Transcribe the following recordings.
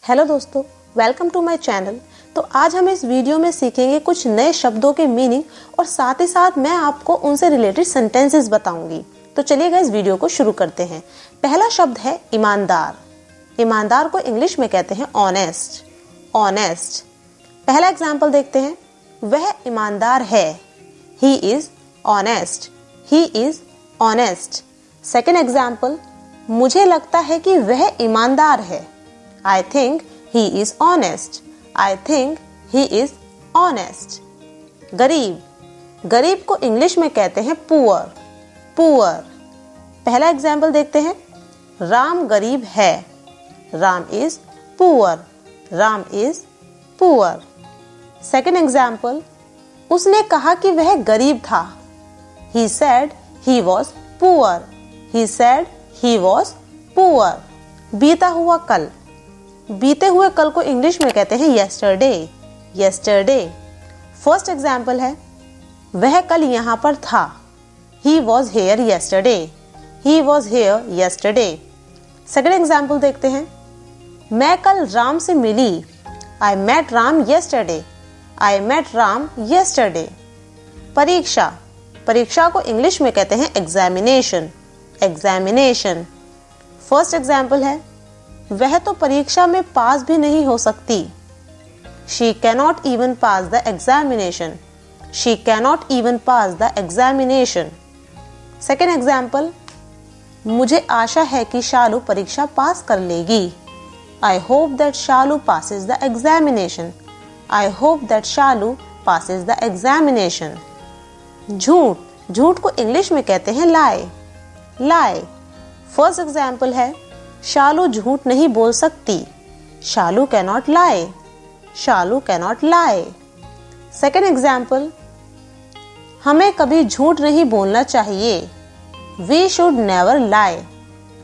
Hello दोस्तों, welcome to my channel. तो आज हम इस वीडियो में सीखेंगे कुछ नए शब्दों के मीनिंग और साथ ही साथ मैं आपको उनसे रिलेटेड सेंटेंसेस बताऊंगी। तो चलिए गाइस, वीडियो को शुरू करते हैं। पहला शब्द है ईमानदार। ईमानदार को इंग्लिश में कहते हैं ऑनेस्ट। ऑनेस्ट। पहला एग्जाम्पल देखते हैं। वह ईमानदार है। He is honest. He is honest. Second example, मुझे लगता है कि वह ईमानदार है। I think he is honest. I think he is honest. गरीब। गरीब को इंग्लिश में कहते हैं पुअर। पुअर। पहला एग्जाम्पल देखते हैं। राम गरीब है। Ram is poor. Ram is poor. Second example, उसने कहा कि वह गरीब था। He said he was poor. He said he was poor. बीता हुआ कल। बीते हुए कल को इंग्लिश में कहते हैं yesterday. yesterday. फर्स्ट एग्जाम्पल है, वह कल यहाँ पर था। He was here yesterday. He was here yesterday. Second example देखते हैं। मैं कल राम से मिली। I met Ram yesterday. I met Ram yesterday. परीक्षा। परीक्षा को इंग्लिश में कहते हैं एग्जामिनेशन। एग्जामिनेशन। फर्स्ट एग्जाम्पल है, वह तो परीक्षा में पास भी नहीं हो सकती। She cannot even pass the examination. She cannot even pass the examination. Second example, मुझे आशा है कि शालू परीक्षा पास कर लेगी। I hope that Shalu passes the examination. I hope that Shalu passes the examination. झूठ। झूठ को इंग्लिश में कहते हैं lie. lie. फर्स्ट एग्जाम्पल है, शालू झूठ नहीं बोल सकती। Shalu cannot lie. Shalu cannot lie. Second example, हमें कभी झूठ नहीं बोलना चाहिए। We should never lie.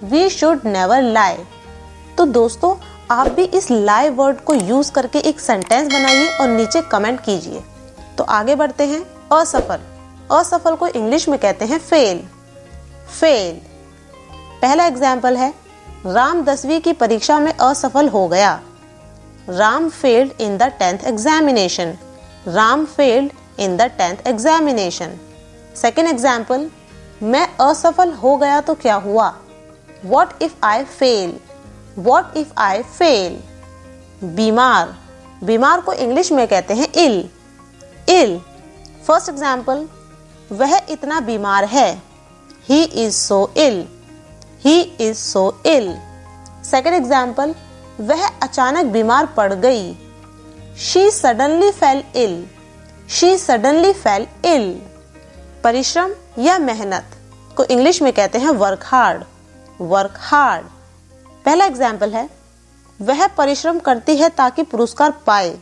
We should never lie. तो दोस्तों, आप भी इस लाई वर्ड को यूज करके एक सेंटेंस बनाइए और नीचे कमेंट कीजिए। तो आगे बढ़ते हैं। असफल। असफल को इंग्लिश में कहते हैं फेल। फेल। पहला एग्जाम्पल है, राम 10वीं की परीक्षा में असफल हो गया। Ram failed in the 10th examination. Ram failed in the 10th examination. Second example, मैं असफल हो गया तो क्या हुआ। What if I fail? What if I fail? बीमार। बीमार को इंग्लिश में कहते हैं ill. ill. फर्स्ट एग्जाम्पल, वह इतना बीमार है। He is so ill. He is so ill. Second example, वह अचानक बीमार पड़ गई। She suddenly fell ill. She suddenly fell ill. परिश्रम या मेहनत को इंग्लिश में कहते हैं वर्क हार्ड। Work hard. पहला एग्जाम्पल है, वह परिश्रम करती है ताकि पुरस्कार पाए।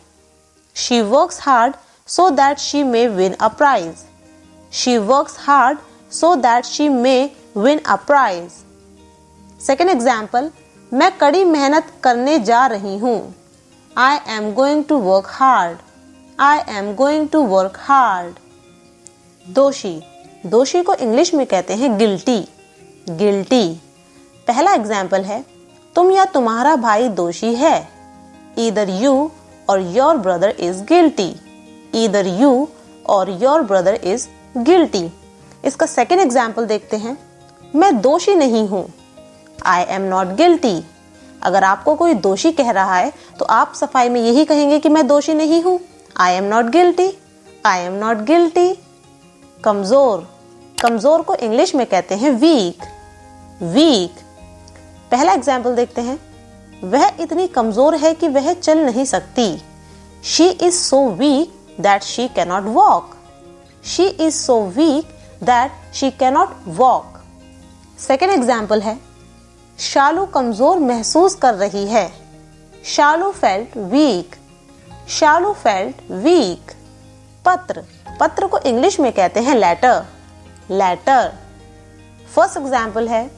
She works hard so that she may win a prize. She works hard so that she may win a prize. Second example, मैं कड़ी मेहनत करने जा रही हूँ। I am going to work hard. I am going to work hard. दोषी। दोषी को इंग्लिश में कहते हैं गिल्टी। गिल्टी। पहला एग्जाम्पल है, तुम या तुम्हारा भाई दोषी है। Either you or your brother is guilty. Either you or your brother is guilty. इसका सेकेंड एग्जाम्पल देखते हैं। मैं दोषी नहीं हूँ। I am not guilty. अगर आपको कोई दोषी कह रहा है तो आप सफाई में यही कहेंगे कि मैं दोषी नहीं हूँ। I am not guilty. I am not guilty. कमजोर। कमजोर को इंग्लिश में कहते हैं वीक। वीक। पहला एग्जाम्पल देखते हैं। वह इतनी कमजोर है कि वह चल नहीं सकती। She is so weak that she cannot walk. She is so weak that she cannot walk. Second example है, शालू कमजोर महसूस कर रही है। शालू फेल्ट वीक। शालू फेल्ट वीक। पत्र। पत्र को इंग्लिश में कहते हैं लेटर। लेटर। फर्स्ट एग्जाम्पल है,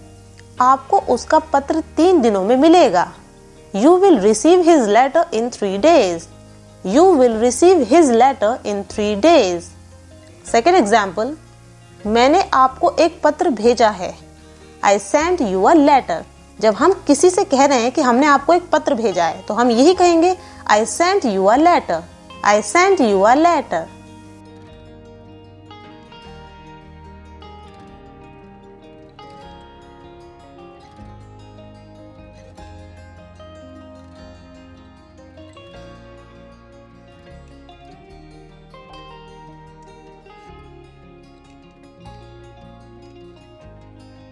आपको उसका पत्र 3 दिनों में मिलेगा। You will receive his letter in 3 days. You will receive his letter in 3 days. Second example, मैंने आपको एक पत्र भेजा है। I sent you a letter. जब हम किसी से कह रहे हैं कि हमने आपको एक पत्र भेजा है तो हम यही कहेंगे I sent you a letter. I sent you a letter.